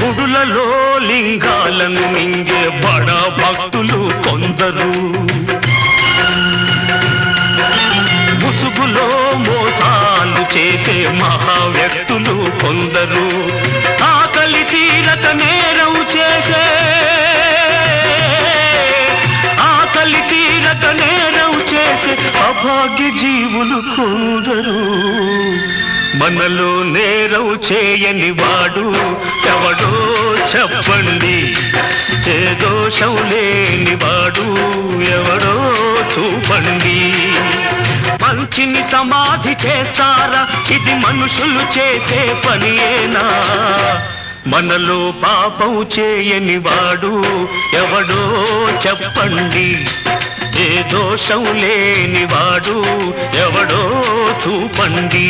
గుడులలో లింగాలను మింగే బడా భక్తులు కొందరు, ముసుగులో మోసాలు చేసే మహావ్యక్తులు కొందరు, ఆకలి తీరక నేరం చేసే అభాగ్య జీవులు కొందరు. మనలో నేరం చేయని వాడు ఎవడో చెప్పండి, చేదోషం లేని వాడు ఎవడో చూపండి. మంచిని సమాధి చేస్తారా? ఇది మనుషులు చేసే పనియేనా? మనలో పాపం చేయని వాడు ఎవడో చెప్పండి, ఏ దోషం లేని వాడు ఎవడో చూపండి.